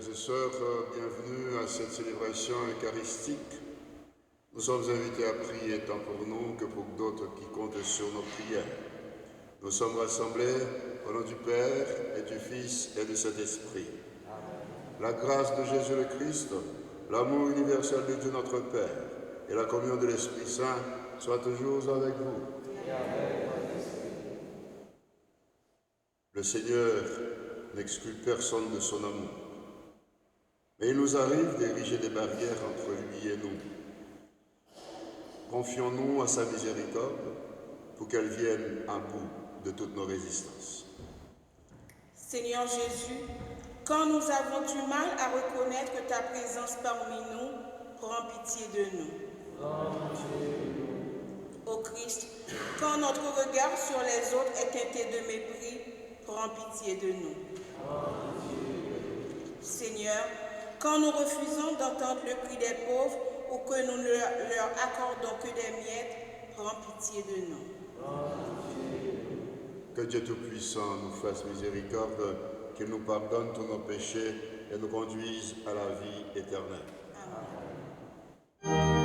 Frères et sœurs, bienvenue à cette célébration eucharistique. Nous sommes invités à prier tant pour nous que pour d'autres qui comptent sur nos prières. Nous sommes rassemblés au nom du Père et du Fils et du Saint-Esprit. La grâce de Jésus le Christ, l'amour universel de Dieu notre Père et la communion de l'Esprit Saint soient toujours avec vous. Le Seigneur n'exclut personne de son amour. Mais il nous arrive d'ériger des barrières entre lui et nous. Confions-nous à sa miséricorde pour qu'elle vienne à bout de toutes nos résistances. Seigneur Jésus, quand nous avons du mal à reconnaître ta présence parmi nous, prends pitié de nous. Ô Christ, quand notre regard sur les autres est teinté de mépris, prends pitié de nous. Seigneur, quand nous refusons d'entendre le cri des pauvres ou que nous ne leur accordons que des miettes, prends pitié de nous. Que Dieu Tout-Puissant nous fasse miséricorde, qu'il nous pardonne tous nos péchés et nous conduise à la vie éternelle. Amen.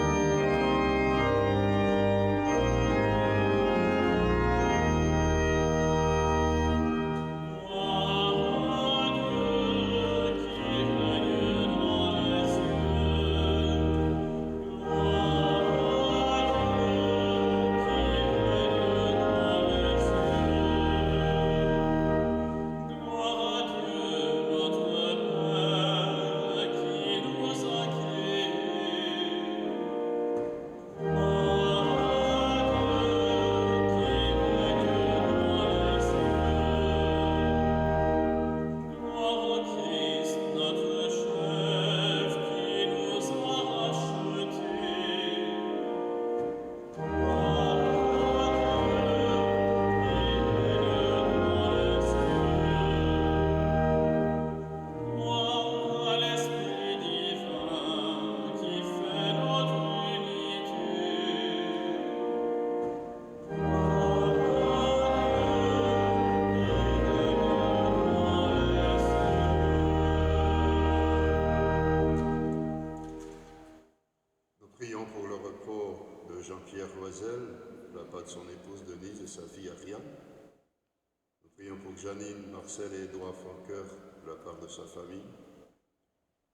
Janine, Marcel et Édouard Francoeur de la part de sa famille,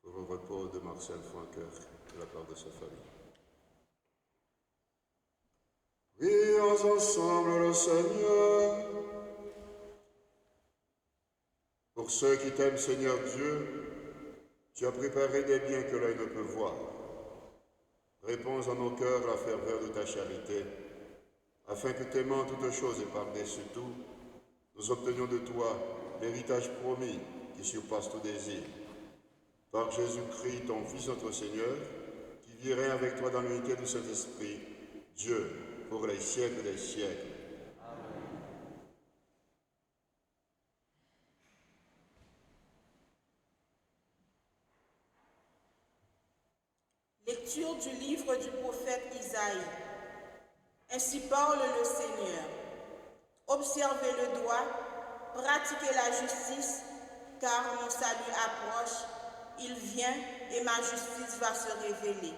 pour le repos de Marcel Francoeur de la part de sa famille. Prions ensemble le Seigneur. Pour ceux qui t'aiment, Seigneur Dieu, tu as préparé des biens que l'œil ne peut voir. Réponds en nos cœurs la ferveur de ta charité, afin que t'aimant toutes choses et par-dessus tout, nous obtenions de toi l'héritage promis qui surpasse tout désir. Par Jésus-Christ, ton Fils notre Seigneur, qui vit avec toi dans l'unité du Saint-Esprit, Dieu, pour les siècles des siècles. Amen. Lecture du livre du prophète Isaïe. Ainsi parle le Seigneur. Observez le droit, pratiquez la justice, car mon salut approche, il vient et ma justice va se révéler.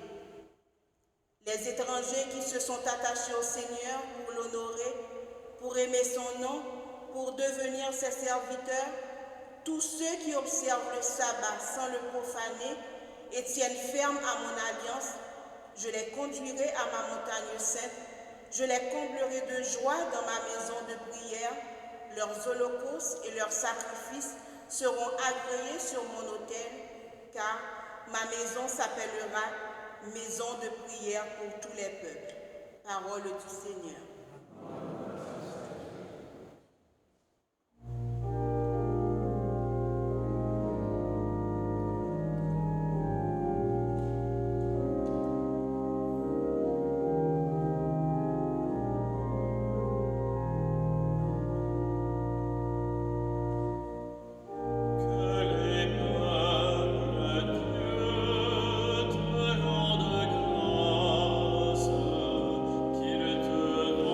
Les étrangers qui se sont attachés au Seigneur pour l'honorer, pour aimer son nom, pour devenir ses serviteurs, tous ceux qui observent le sabbat sans le profaner et tiennent ferme à mon alliance, je les conduirai à ma montagne sainte. Je les comblerai de joie dans ma maison de prière. Leurs holocaustes et leurs sacrifices seront agréés sur mon autel, car ma maison s'appellera maison de prière pour tous les peuples. Parole du Seigneur. Te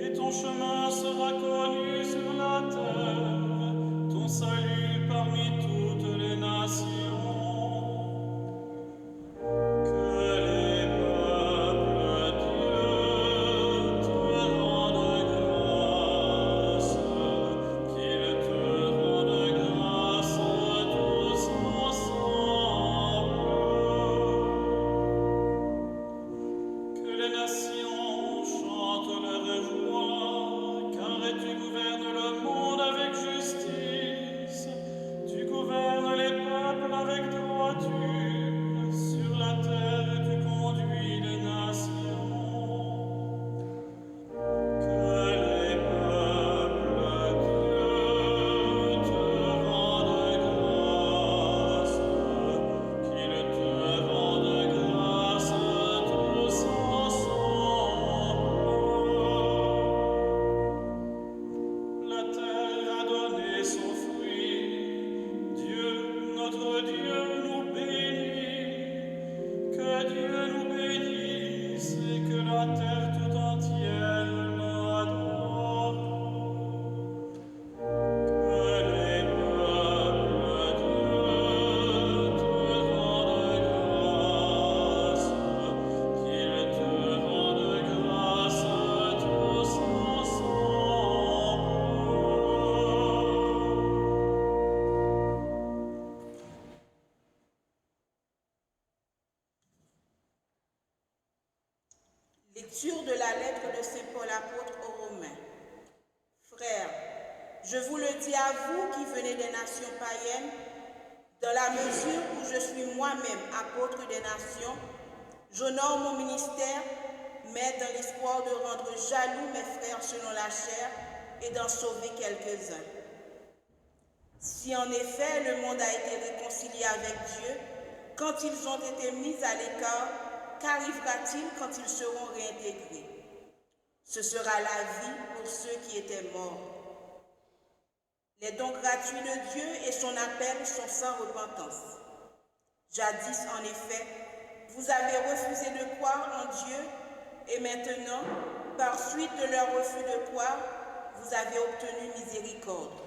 et ton chemin sera connu sur la terre, ton salut parmi toutes les nations. Lecture de la lettre de Saint Paul apôtre aux Romains. Frères, je vous le dis à vous qui venez des nations païennes, dans la mesure où je suis moi-même apôtre des nations, j'honore mon ministère, mais dans l'espoir de rendre jaloux mes frères selon la chair et d'en sauver quelques-uns. Si en effet le monde a été réconcilié avec Dieu, quand ils ont été mis à l'écart, qu'arrivera-t-il quand ils seront réintégrés? Ce sera la vie pour ceux qui étaient morts. Les dons gratuits de Dieu et son appel sont sans repentance. Jadis, en effet, vous avez refusé de croire en Dieu et maintenant, par suite de leur refus de croire, vous avez obtenu miséricorde.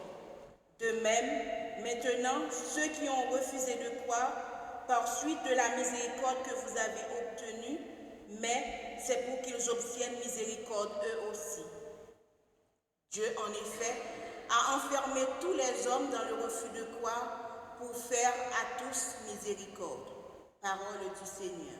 De même, maintenant, ceux qui ont refusé de croire, par suite de la miséricorde que vous avez obtenue, mais c'est pour qu'ils obtiennent miséricorde eux aussi. Dieu, en effet, a enfermé tous les hommes dans le refus de croire pour faire à tous miséricorde. Parole du Seigneur.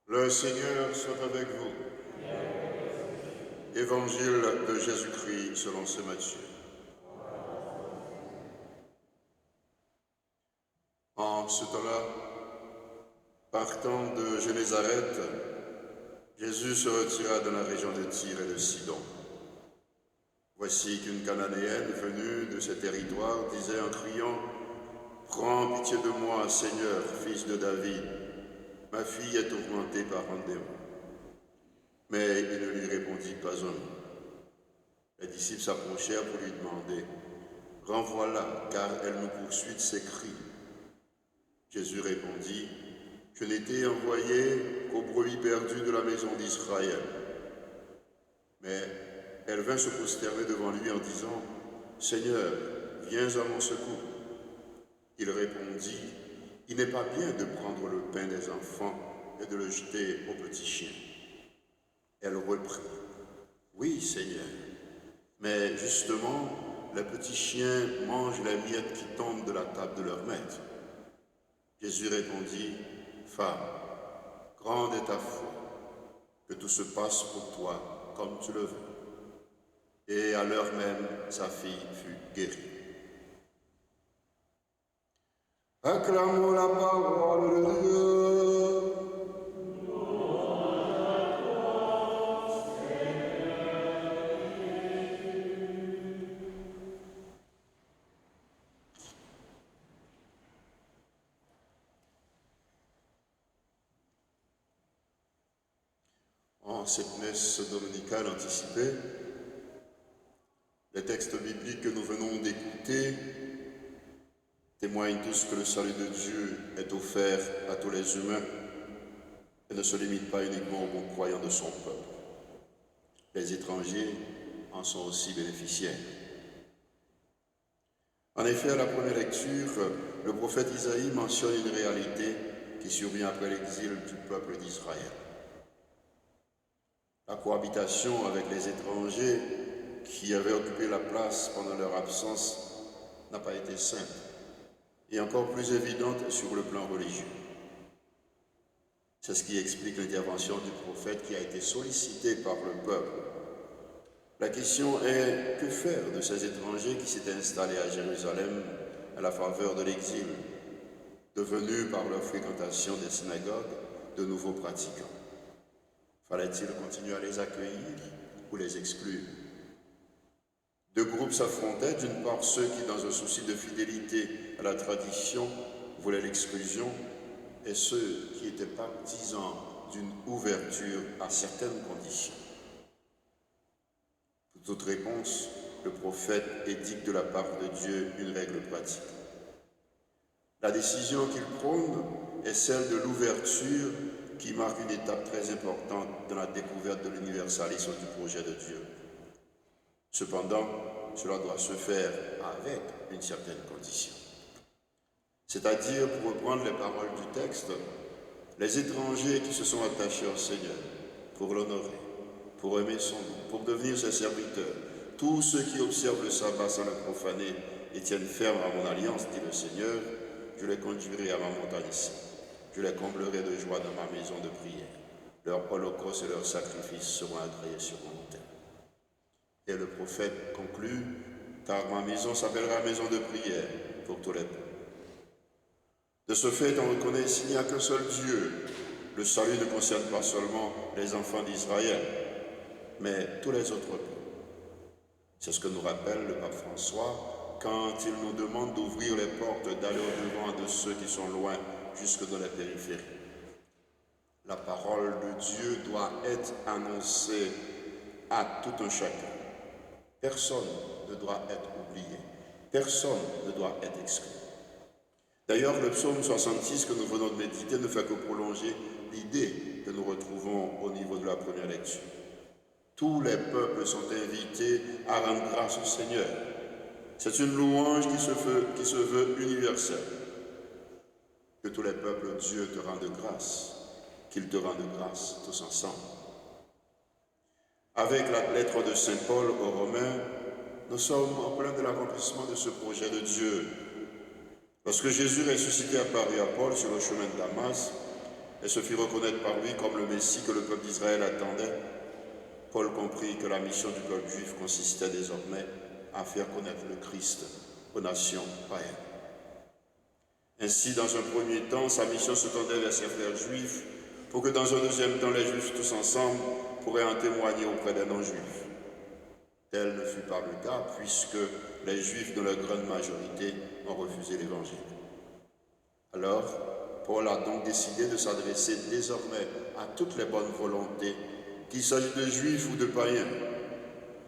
Le Seigneur soit avec vous. Évangile de Jésus-Christ selon saint Matthieu. En ce temps-là, partant de Génézareth, Jésus se retira dans la région de Tyr et de Sidon. Voici qu'une Cananéenne venue de ces territoires disait en criant « Prends pitié de moi, Seigneur, fils de David. Ma fille est tourmentée par un démon. » Mais il ne lui répondit pas un mot. Les disciples s'approchèrent pour lui demander « Renvoie-la, car elle nous poursuit de ses cris. » Jésus répondit « Je n'ai été envoyé qu'aux brebis perdues de la maison d'Israël. » Mais elle vint se prosterner devant lui en disant « Seigneur, viens à mon secours. » Il répondit « Il n'est pas bien de prendre le pain des enfants et de le jeter aux petits chiens. » Elle reprit « Oui, Seigneur, mais justement, les petits chiens mangent les miettes qui tombent de la table de leur maître. Jésus répondit, Femme, grande est ta foi, que tout se passe pour toi comme tu le veux. Et à l'heure même, sa fille fut guérie. Acclamons la parole de Dieu. En cette messe dominicale anticipée, les textes bibliques que nous venons d'écouter témoignent tous que le salut de Dieu est offert à tous les humains et ne se limite pas uniquement aux bons croyants de son peuple. Les étrangers en sont aussi bénéficiaires. En effet, à la première lecture, le prophète Isaïe mentionne une réalité qui survient après l'exil du peuple d'Israël. La cohabitation avec les étrangers qui avaient occupé la place pendant leur absence n'a pas été simple et encore plus évidente sur le plan religieux. C'est ce qui explique l'intervention du prophète qui a été sollicité par le peuple. La question est, que faire de ces étrangers qui s'étaient installés à Jérusalem à la faveur de l'exil, devenus par leur fréquentation des synagogues de nouveaux pratiquants? Fallait-il continuer à les accueillir ou les exclure? Deux groupes s'affrontaient, d'une part ceux qui, dans un souci de fidélité à la tradition, voulaient l'exclusion, et ceux qui étaient partisans d'une ouverture à certaines conditions. Pour toute réponse, le prophète édicte de la part de Dieu une règle pratique. La décision qu'il prône est celle de l'ouverture qui marque une étape très importante dans la découverte de l'universalisme du projet de Dieu. Cependant, cela doit se faire avec une certaine condition. C'est-à-dire, pour reprendre les paroles du texte, les étrangers qui se sont attachés au Seigneur pour l'honorer, pour aimer son nom, pour devenir ses serviteurs, tous ceux qui observent le sabbat sans le profaner et tiennent ferme à mon alliance, dit le Seigneur, je les conduirai à ma montagne ici. Je les comblerai de joie dans ma maison de prière. Leurs holocaustes et leurs sacrifices seront agréés sur mon autel. Et le prophète conclut, car ma maison s'appellera maison de prière pour tous les peuples. De ce fait, on reconnaît s'il n'y a qu'un seul Dieu. Le salut ne concerne pas seulement les enfants d'Israël, mais tous les autres peuples. C'est ce que nous rappelle le pape François quand il nous demande d'ouvrir les portes, d'aller au-devant de ceux qui sont loin, jusque dans les périphéries. La parole de Dieu doit être annoncée à tout un chacun. Personne ne doit être oublié. Personne ne doit être exclu. D'ailleurs, le psaume 66 que nous venons de méditer ne fait que prolonger l'idée que nous retrouvons au niveau de la première lecture. Tous les peuples sont invités à rendre grâce au Seigneur. C'est une louange qui se veut universelle. Que tous les peuples, Dieu te rende grâce, qu'il te rende grâce tous ensemble. Avec la lettre de Saint Paul aux Romains, nous sommes en plein de l'accomplissement de ce projet de Dieu. Lorsque Jésus ressuscité apparut à Paul sur le chemin de Damas et se fit reconnaître par lui comme le Messie que le peuple d'Israël attendait, Paul comprit que la mission du peuple juif consistait désormais à faire connaître le Christ aux nations païennes. Ainsi, dans un premier temps, sa mission se tendait vers ses frères juifs, pour que dans un deuxième temps, les juifs tous ensemble pourraient en témoigner auprès des non-juifs. Tel ne fut pas le cas, puisque les juifs, dans leur grande majorité, ont refusé l'Évangile. Alors, Paul a donc décidé de s'adresser désormais à toutes les bonnes volontés, qu'il s'agisse de juifs ou de païens.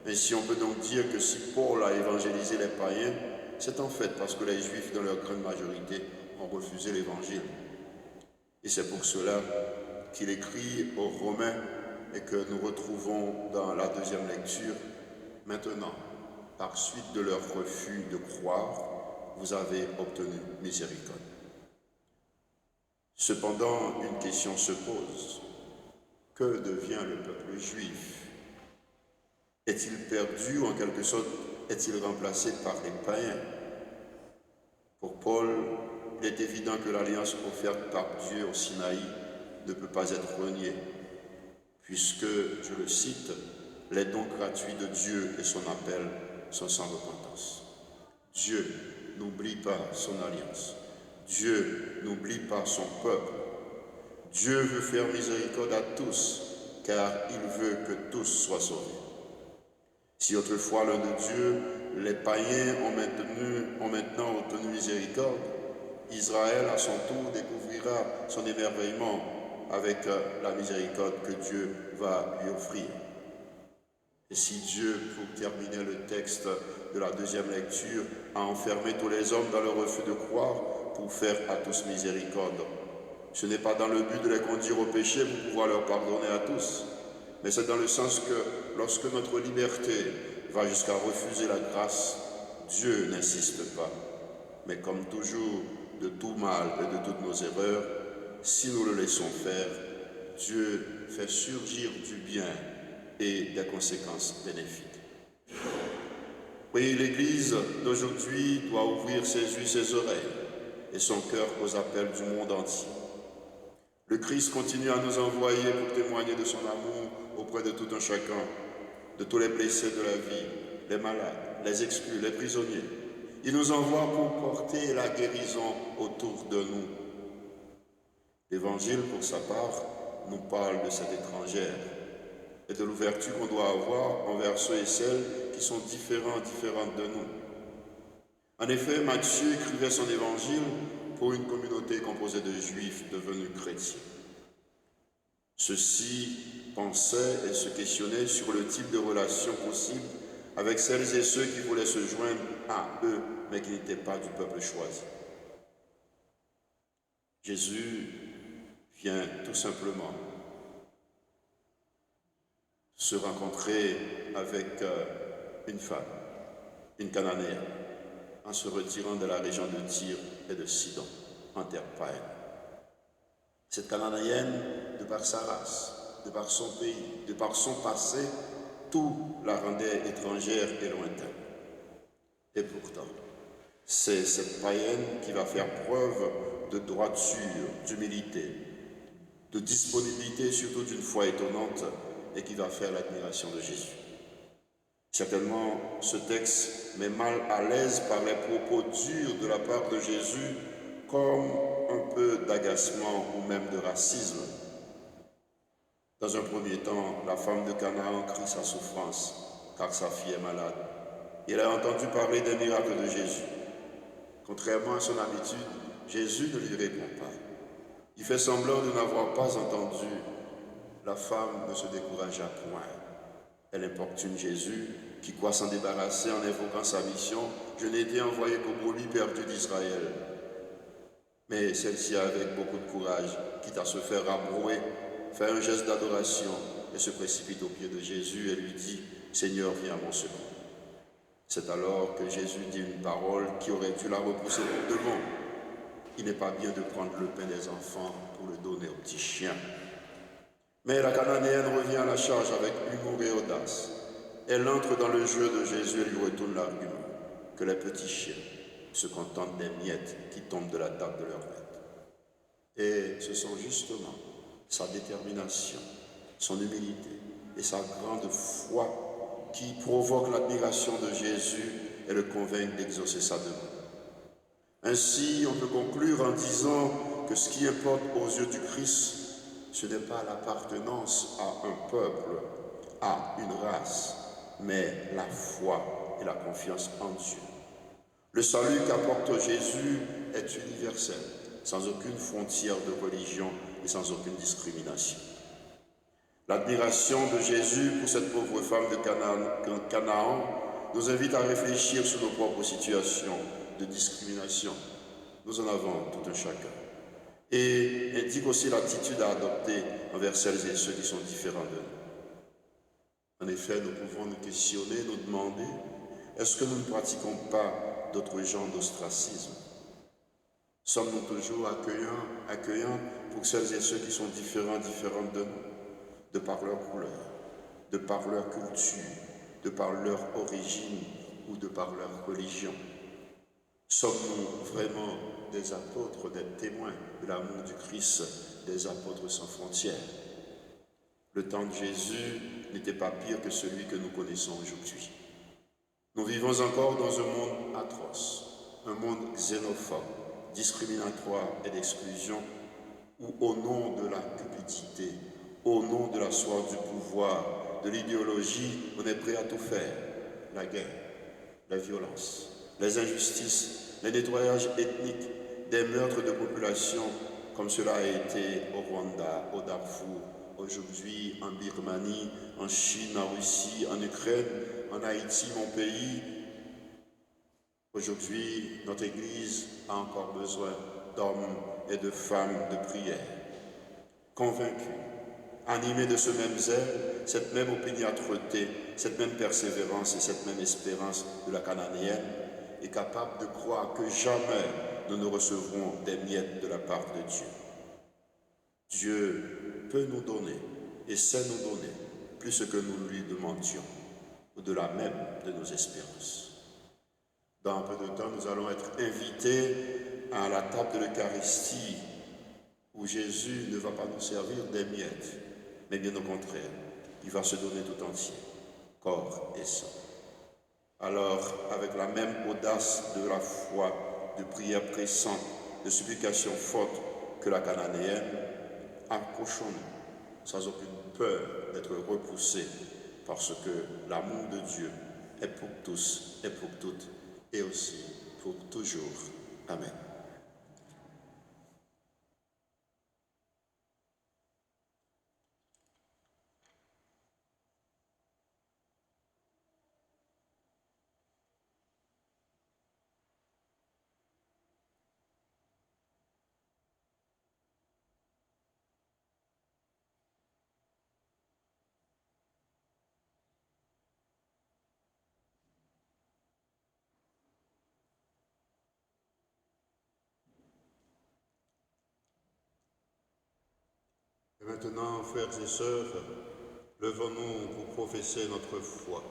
Ainsi, on peut donc dire que si Paul a évangélisé les païens, c'est en fait parce que les juifs, dans leur grande majorité, ont refusé l'Évangile. Et c'est pour cela qu'il écrit aux Romains et que nous retrouvons dans la deuxième lecture. Maintenant, par suite de leur refus de croire, vous avez obtenu miséricorde. Cependant, une question se pose. Que devient le peuple juif? Est-il perdu ou en quelque sorte est-il remplacé par les païens? Pour Paul, il est évident que l'alliance offerte par Dieu au Sinaï ne peut pas être reniée, puisque, je le cite, les dons gratuits de Dieu et son appel sont sans repentance. Dieu n'oublie pas son alliance. Dieu n'oublie pas son peuple. Dieu veut faire miséricorde à tous, car il veut que tous soient sauvés. Si autrefois l'un de Dieu, les païens ont maintenant obtenu miséricorde, Israël à son tour découvrira son émerveillement avec la miséricorde que Dieu va lui offrir. Et si Dieu, pour terminer le texte de la deuxième lecture, a enfermé tous les hommes dans le refus de croire pour faire à tous miséricorde, ce n'est pas dans le but de les conduire au péché pour pouvoir leur pardonner à tous, mais c'est dans le sens que lorsque notre liberté va jusqu'à refuser la grâce, Dieu n'insiste pas. Mais comme toujours, de tout mal et de toutes nos erreurs, si nous le laissons faire, Dieu fait surgir du bien et des conséquences bénéfiques. Oui, l'Église d'aujourd'hui doit ouvrir ses yeux, ses oreilles et son cœur aux appels du monde entier. Le Christ continue à nous envoyer pour témoigner de son amour auprès de tout un chacun, de tous les blessés de la vie, les malades, les exclus, les prisonniers. Il nous envoie pour porter la guérison autour de nous. L'Évangile, pour sa part, nous parle de cette étrangère et de l'ouverture qu'on doit avoir envers ceux et celles qui sont différentes de nous. En effet, Matthieu écrivait son évangile pour une communauté composée de juifs devenus chrétiens. Ceux-ci pensaient et se questionnaient sur le type de relation possible avec celles et ceux qui voulaient se joindre à eux, mais qui n'étaient pas du peuple choisi. Jésus vient tout simplement se rencontrer avec une femme, une Cananéenne, en se retirant de la région de Tyr et de Sidon, en terre païenne. Cette Cananéenne, de par sa race, de par son pays, de par son passé, tout la rendait étrangère et lointaine. Et pourtant, c'est cette païenne qui va faire preuve de droiture, d'humilité, de disponibilité, surtout d'une foi étonnante, et qui va faire l'admiration de Jésus. Certainement, ce texte met mal à l'aise par les propos durs de la part de Jésus, comme un peu d'agacement ou même de racisme. Dans un premier temps, la femme de Canaan crie sa souffrance, car sa fille est malade. Elle a entendu parler des miracles de Jésus. Contrairement à son habitude, Jésus ne lui répond pas. Il fait semblant de n'avoir pas entendu. La femme ne se découragea point. Elle importune Jésus, qui croit s'en débarrasser en invoquant sa mission. Je n'ai été envoyé qu'aux brebis perdues d'Israël. Mais celle-ci, avec beaucoup de courage, quitte à se faire rabrouer, fait un geste d'adoration et se précipite aux pieds de Jésus et lui dit « Seigneur, viens à mon secours ». C'est alors que Jésus dit une parole qui aurait dû la repousser pour de bon. Il n'est pas bien de prendre le pain des enfants pour le donner aux petits chiens. Mais la Cananéenne revient à la charge avec humour et audace. Elle entre dans le jeu de Jésus et lui retourne l'argument que les petits chiens se contentent des miettes qui tombent de la table de leur maître. Et ce sont justement sa détermination, son humilité et sa grande foi qui provoquent l'admiration de Jésus et le convainquent d'exaucer sa demande. Ainsi, on peut conclure en disant que ce qui importe aux yeux du Christ, ce n'est pas l'appartenance à un peuple, à une race, mais la foi et la confiance en Dieu. Le salut qu'apporte Jésus est universel, sans aucune frontière de religion et sans aucune discrimination. L'admiration de Jésus pour cette pauvre femme de Canaan nous invite à réfléchir sur nos propres situations de discrimination. Nous en avons tout un chacun. Et indique aussi l'attitude à adopter envers celles et ceux qui sont différents de nous. En effet, nous pouvons nous questionner, nous demander, est-ce que nous ne pratiquons pas d'autres genres d'ostracisme? Sommes-nous toujours accueillants pour celles et ceux qui sont différentes de nous, de par leur couleur, de par leur culture, de par leur origine ou de par leur religion. Sommes-nous vraiment des apôtres, des témoins de l'amour du Christ, des apôtres sans frontières? Le temps de Jésus n'était pas pire que celui que nous connaissons aujourd'hui. Nous vivons encore dans un monde atroce, un monde xénophobe, discriminatoire et d'exclusion, où au nom de la cupidité, au nom de la soif du pouvoir, de l'idéologie, on est prêt à tout faire. La guerre, la violence, les injustices, les nettoyages ethniques, des meurtres de population, comme cela a été au Rwanda, au Darfour, aujourd'hui en Birmanie, en Chine, en Russie, en Ukraine, en Haïti, mon pays. Aujourd'hui, notre Église a encore besoin d'hommes et de femmes de prière, convaincus, animés de ce même zèle, cette même opiniâtreté, cette même persévérance et cette même espérance de la cananéenne, et capables de croire que jamais nous ne recevrons des miettes de la part de Dieu. Dieu peut nous donner et sait nous donner plus que nous lui demandions, au-delà même de nos espérances. Dans un peu de temps, nous allons être invités à la table de l'Eucharistie, où Jésus ne va pas nous servir des miettes, mais bien au contraire, il va se donner tout entier, corps et sang. Alors, avec la même audace de la foi, de prière pressante, de supplication forte que la cananéenne, approchons-nous, sans aucune peur d'être repoussés, parce que l'amour de Dieu est pour tous et pour toutes, et aussi pour toujours. Amen. Et maintenant, frères et sœurs, levons-nous pour professer notre foi.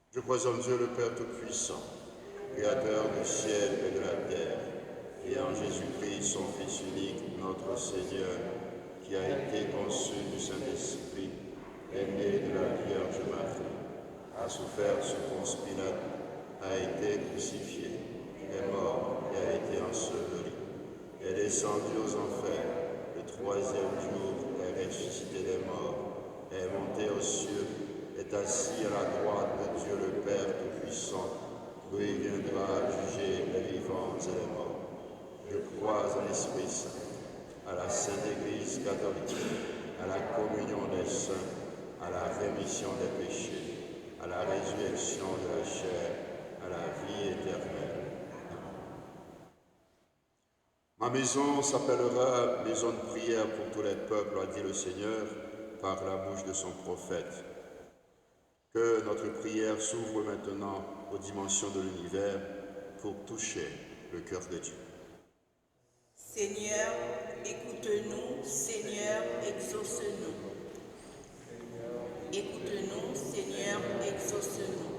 Je crois en Dieu le Père Tout-Puissant, Créateur du ciel et de la terre, et en Jésus-Christ, son Fils unique, notre Seigneur, qui a été conçu du Saint-Esprit, est né de la Vierge Marie, a souffert sous Ponce Pilate, a été crucifié, est mort et a été enseveli, est descendu aux enfers, le troisième jour est ressuscité des morts, est monté aux cieux, est assis à la droite de Dieu le Père Tout-Puissant, où il viendra juger les vivants et les morts. Je crois en l'Esprit Saint, à la Sainte Église catholique, à la communion des saints, à la rémission des péchés, à la résurrection de la chair, à la vie éternelle. Ma maison s'appellera maison de prière pour tous les peuples, a dit le Seigneur par la bouche de son prophète. Que notre prière s'ouvre maintenant aux dimensions de l'univers pour toucher le cœur de Dieu. Seigneur, écoute-nous, Seigneur, exauce-nous. Écoute-nous, Seigneur, exauce-nous.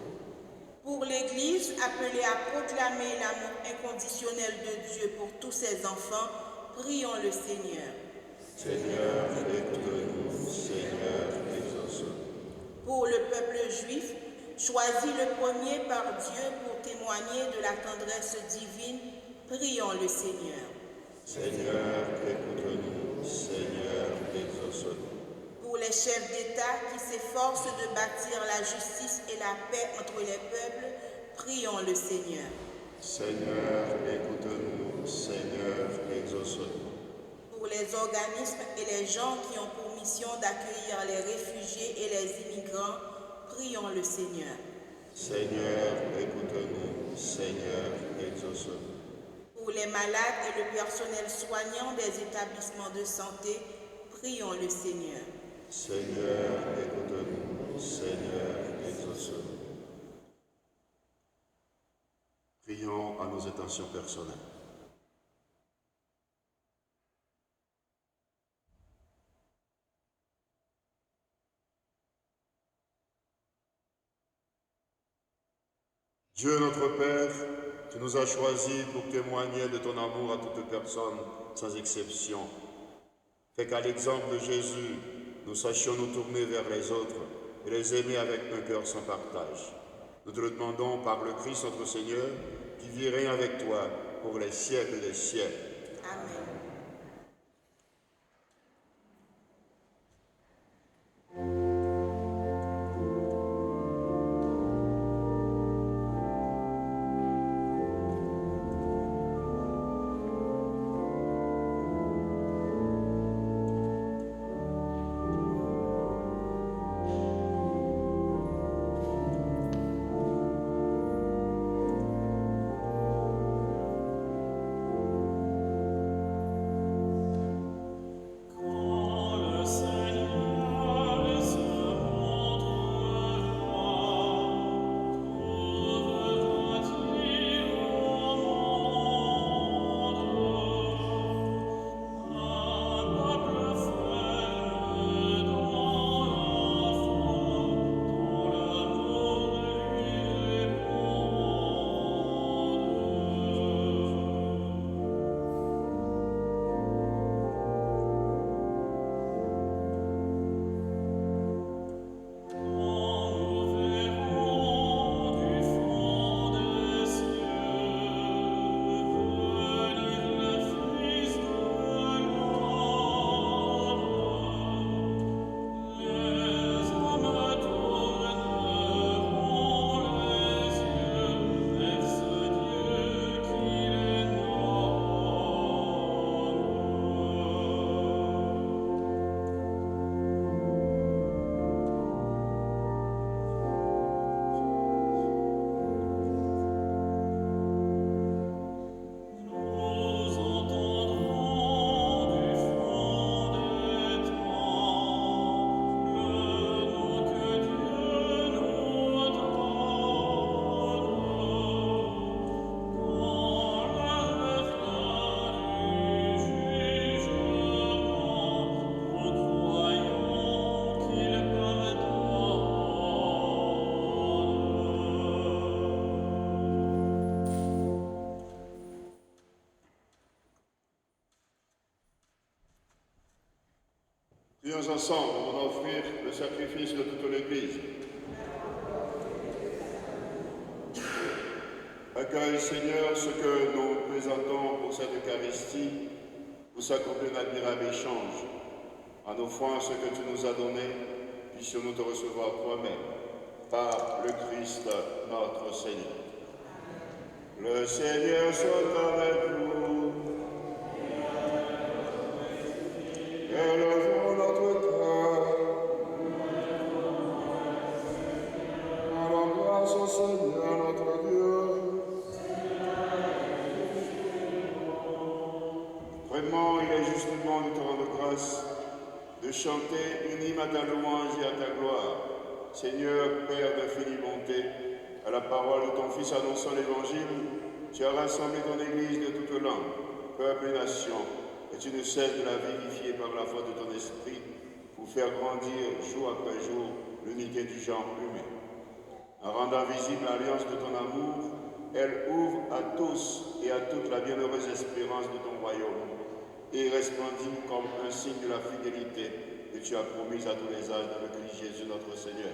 Pour l'Église, appelée à proclamer l'amour inconditionnel de Dieu pour tous ses enfants, prions le Seigneur. Seigneur, écoute-nous, Seigneur, exauce-nous. Pour le peuple juif, choisi le premier par Dieu pour témoigner de la tendresse divine, prions le Seigneur. Seigneur, écoute-nous, Seigneur, exauce-nous. Pour les chefs d'État qui s'efforcent de bâtir la justice et la paix entre les peuples, prions le Seigneur. Seigneur, écoute-nous, Seigneur, exauce-nous. Pour les organismes et les gens qui ont pour mission d'accueillir les réfugiés et les immigrants, prions le Seigneur. Seigneur, écoute-nous, Seigneur, exauce-nous. Pour les malades et le personnel soignant des établissements de santé, prions le Seigneur. Seigneur, écoute-nous, Seigneur, exauce-nous. Prions à nos intentions personnelles. Dieu notre Père, tu nous as choisis pour témoigner de ton amour à toute personne, sans exception. Fais qu'à l'exemple de Jésus, nous sachions nous tourner vers les autres et les aimer avec un cœur sans partage. Nous te le demandons par le Christ notre Seigneur, qui vit et règne avec toi pour les siècles des siècles. Amen. Prions ensemble pour offrir le sacrifice de toute l'Église. Accueille, Seigneur, ce que nous présentons pour cette Eucharistie, pour s'accorder un admirable échange. En offrant ce que tu nous as donné, puissions-nous te recevoir toi-même, par le Christ notre Seigneur. Le Seigneur soit avec vous. Élevons notre cœur. Rendons grâce au Seigneur notre Dieu. Vraiment, il est justement de te rendre grâce, de chanter une hymne à ta louange et à ta gloire. Seigneur, Père d'infinie bonté, à la parole de ton Fils annonçant l'Évangile, tu as rassemblé ton Église de toutes langues, peuples et nations, et tu ne cesses de la vivifier par la foi de ton esprit pour faire grandir jour après jour l'unité du genre humain. En rendant visible l'alliance de ton amour, elle ouvre à tous et à toute la bienheureuse espérance de ton royaume et resplendit comme un signe de la fidélité que tu as promise à tous les âges dans le Christ Jésus notre Seigneur.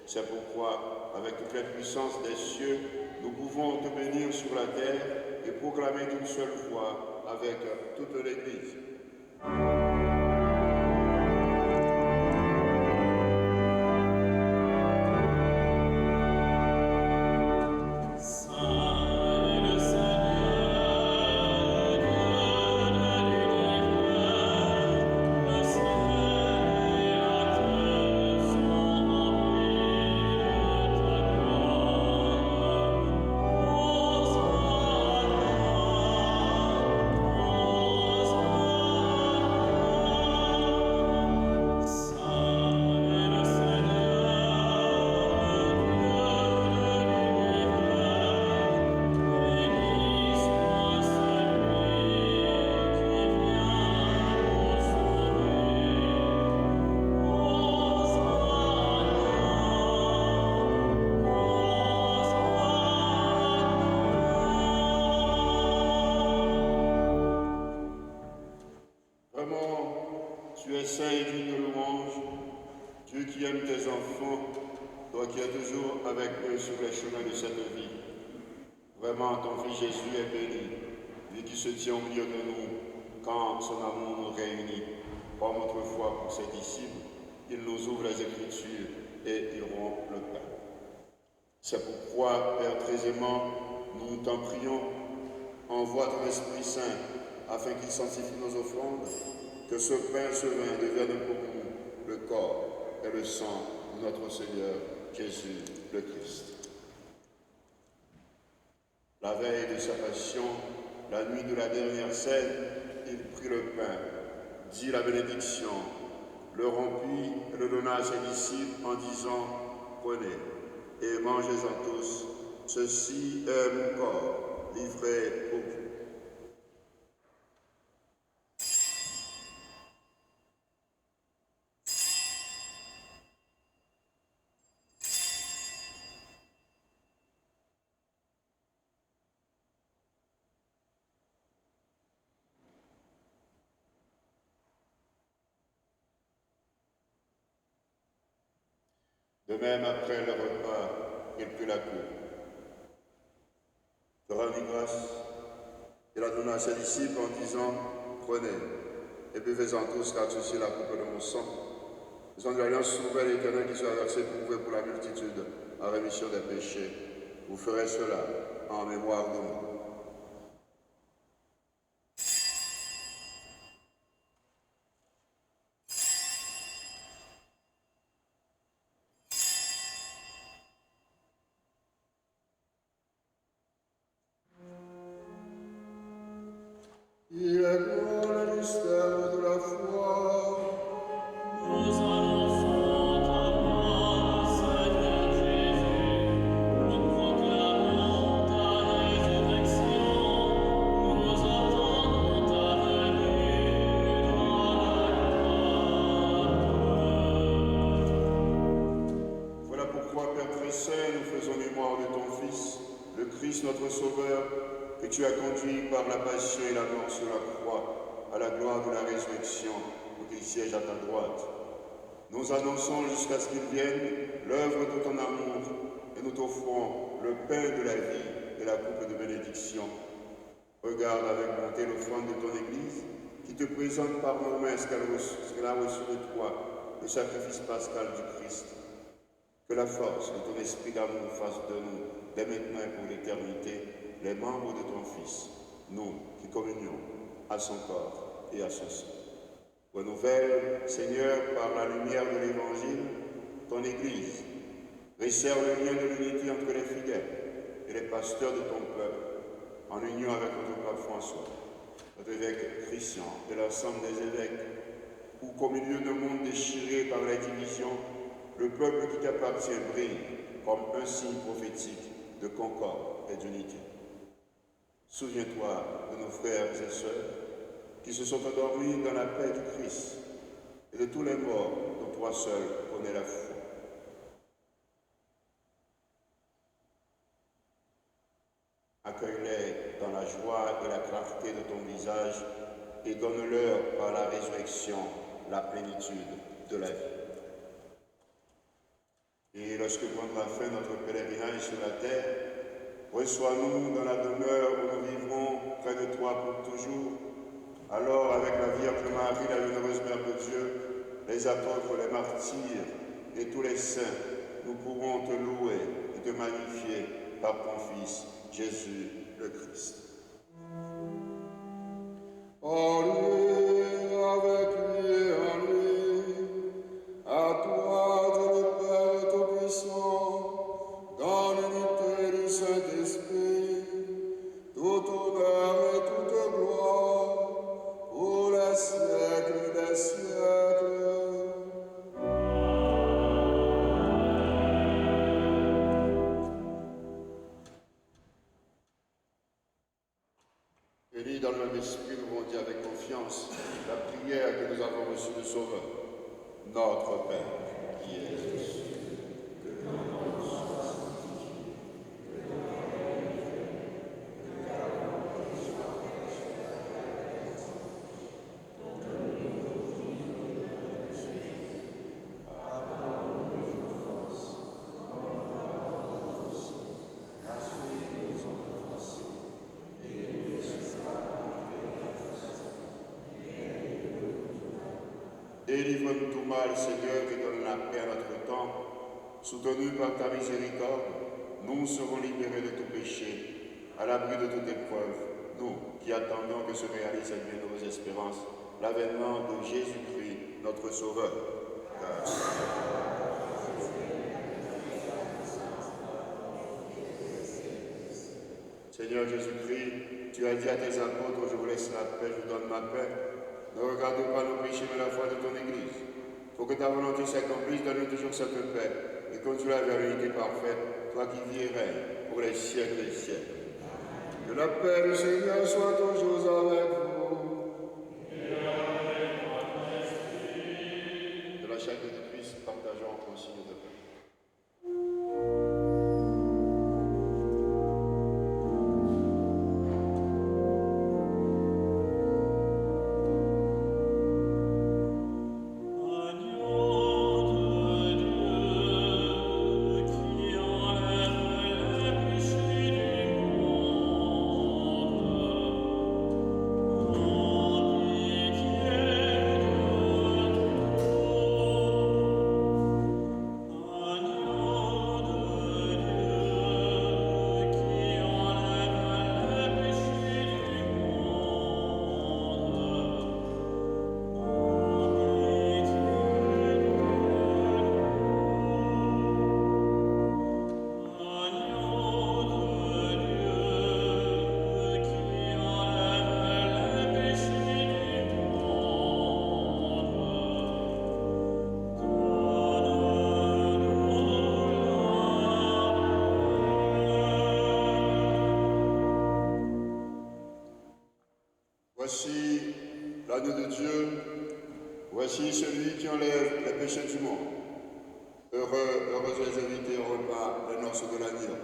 C'est pourquoi, avec toute la puissance des cieux, nous pouvons te bénir sur la terre et proclamer d'une seule voix avec toute l'Église. est saint et digne de louange, Dieu qui aime tes enfants, toi qui es toujours avec eux sur les chemins de cette vie. Vraiment, ton Fils Jésus est béni, lui qui se tient au milieu de nous, quand son amour nous réunit. Comme autrefois pour ses disciples, il nous ouvre les Écritures et il rompt le pain. C'est pourquoi, Père très aimant, nous t'en prions, envoie ton Esprit Saint afin qu'il sanctifie nos offrandes, que ce pain, ce vin devienne pour nous le corps et le sang de notre Seigneur Jésus le Christ. La veille de sa passion, la nuit de la dernière scène, il prit le pain, dit la bénédiction, le rompit et le donna à ses disciples en disant « Prenez et mangez-en tous, ceci est mon corps livré pour vous. » De même, après le repas, il prit la coupe, te rendit grâce, et la donna à ses disciples en disant « Prenez et buvez-en tous, car ceci est la coupe de mon sang. Le sang de l'alliance nouvelle et éternelle qui sera versé pour vous et pour la multitude en rémission des péchés. Vous ferez cela en mémoire de moi. » Il est grand le mystère de la foi. Nous annonçons ta mort, Seigneur Jésus. Nous proclamons ta résurrection. Nous attendons ta venue dans la gloire. Voilà pourquoi, Père très saint, nous faisons mémoire de ton Fils, le Christ notre Sauveur, que tu as conduit par la passion et la mort sur la croix à la gloire de la résurrection, pour qu'il siège à ta droite. Nous annonçons jusqu'à ce qu'il vienne l'œuvre de ton amour et nous t'offrons le pain de la vie et la coupe de bénédiction. Regarde avec bonté l'offrande de ton Église qui te présente par nos mains ce qu'elle a reçu de toi, le sacrifice pascal du Christ. Que la force de ton esprit d'amour fasse de nous, dès maintenant et pour l'éternité, les membres de ton Fils, nous qui communions à son corps et à son sang. Renouvelle, Seigneur, par la lumière de l'Évangile, ton Église. Resserre le lien de l'unité entre les fidèles et les pasteurs de ton peuple, en union avec notre pape François, notre évêque Christian et l'ensemble des évêques, où, qu'au milieu d'un monde déchiré par les divisions, le peuple qui t'appartient brille comme un signe prophétique de concorde et d'unité. Souviens-toi de nos frères et sœurs qui se sont endormis dans la paix du Christ et de tous les morts dont toi seul connais la foi. Accueille-les dans la joie et la clarté de ton visage et donne-leur par la résurrection la plénitude de la vie. Et lorsque prendra fin notre pèlerinage sur la terre, reçois-nous dans la demeure où nous vivrons près de toi pour toujours. Alors, avec la Vierge Marie, la bienheureuse Mère de Dieu, les apôtres, les martyrs et tous les saints, nous pourrons te louer et te magnifier par ton Fils, Jésus le Christ. En lui, avec lui et en lui, à toi, Dieu le Père Tout-Puissant, dans l'unité du Saint-Esprit, tout honneur et toute gloire, pour les siècles des siècles. Unis dans le même esprit, nous allons dire avec confiance la prière que nous avons reçue du Sauveur. Notre Père, qui es aux cieux, que ton nom soit sanctifié, que ton règne vienne, que ta volonté soit faite sur la terre et en ciel. Donne-nous aujourd'hui notre Délivre-nous tout mal, Seigneur, et donne la paix à notre temps. Soutenus par ta miséricorde, nous serons libérés de tout péché, à l'abri de toute épreuve, nous qui attendons que se réalise cette bienheureuse espérance, l'avènement de Jésus-Christ, notre Sauveur. Seigneur Jésus-Christ, tu as dit à tes apôtres, je vous laisse la paix, je vous donne ma paix. Ne regarde pas nos péchés, mais la foi de ton Église. Pour que ta volonté s'accomplisse, donne-nous toujours cette paix et conduis-la vers l'unité parfaite, toi qui vis et règnes pour les siècles des siècles. Que la paix du Seigneur soit toujours avec vous. De la chair de Christ, partageons en signe de paix. Voici l'agneau de Dieu, voici celui qui enlève les péchés du monde. Heureux les invités au repas des noces de l'agneau.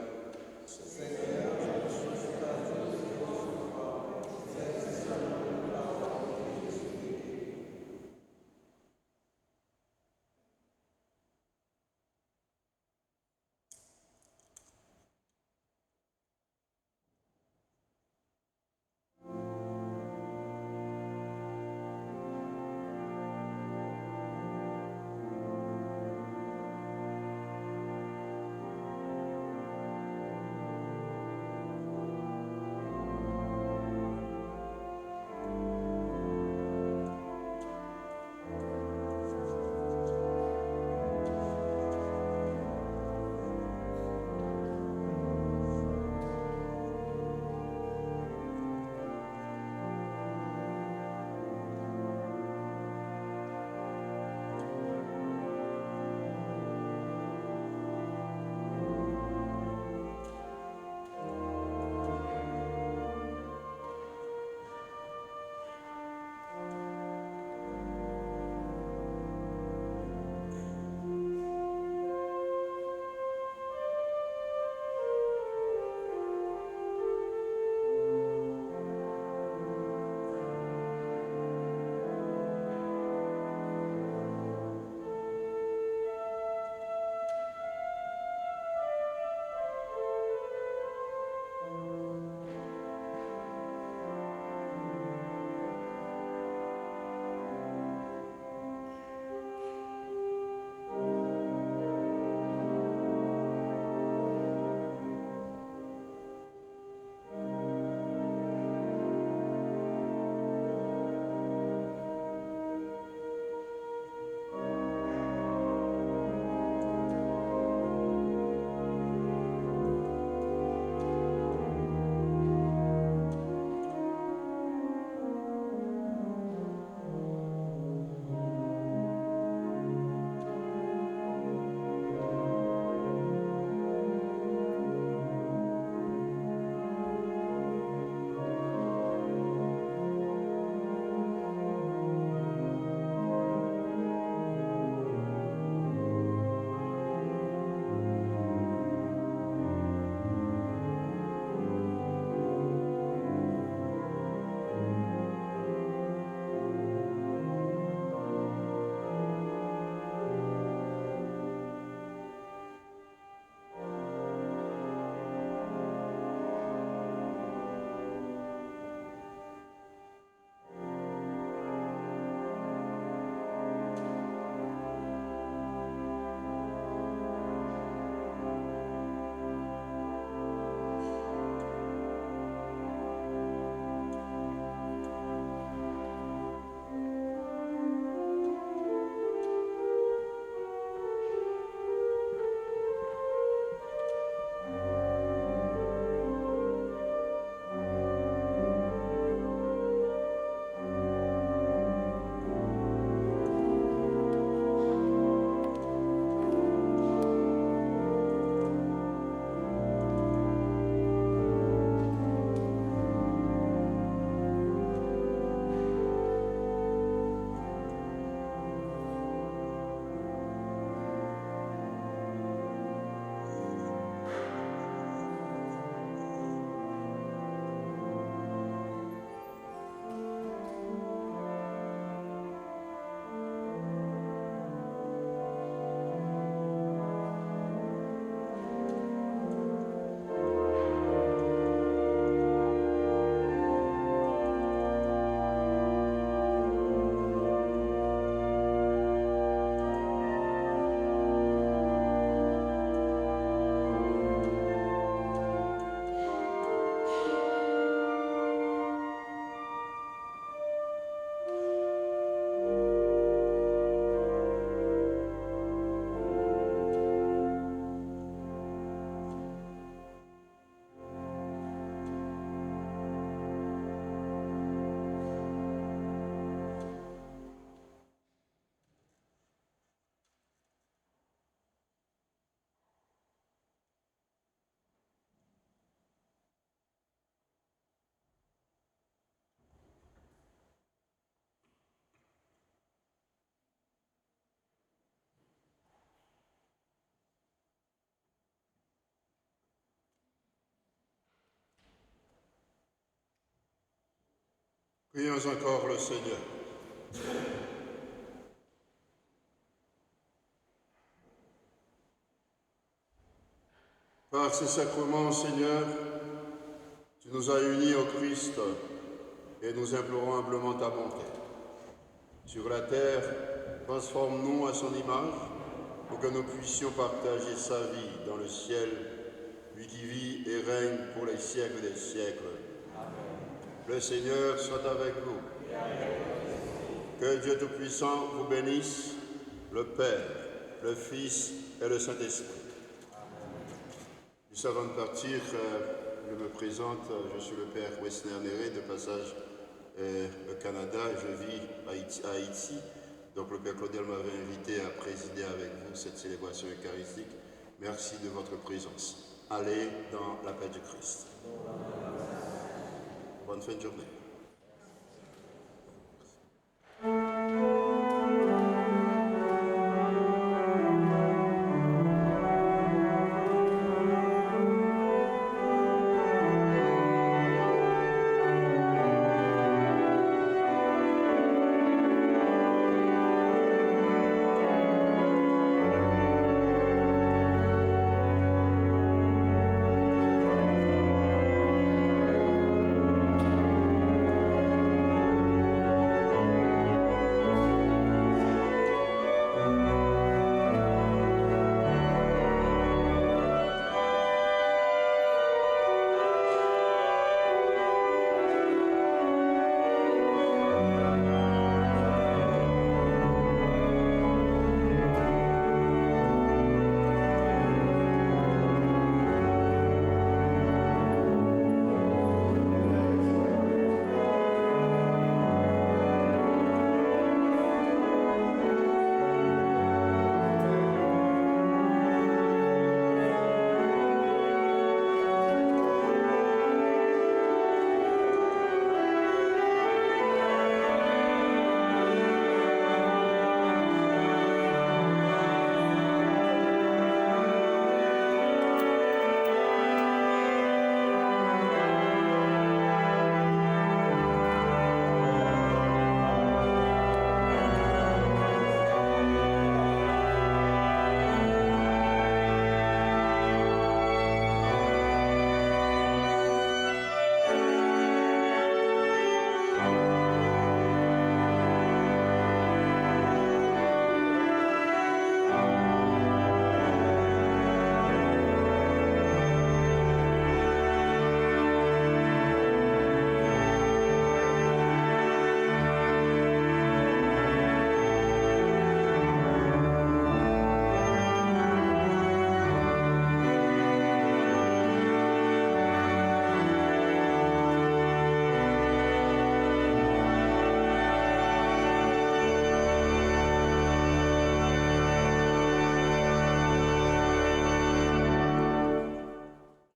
Prions encore le Seigneur. Par ces sacrements, Seigneur, tu nous as unis au Christ et nous implorons humblement ta bonté. Sur la terre, transforme-nous à son image pour que nous puissions partager sa vie dans le ciel, lui qui vit et règne pour les siècles des siècles. Amen. Le Seigneur soit avec vous. Que Dieu Tout-Puissant vous bénisse, le Père, le Fils et le Saint-Esprit. Juste avant de partir, je me présente, je suis le Père Wessner Néré, de passage au Canada, je vis à Haïti. Donc le Père Claudel m'avait invité à présider avec vous cette célébration eucharistique. Merci de votre présence. Allez dans la paix du Christ. Bonne fin de journée.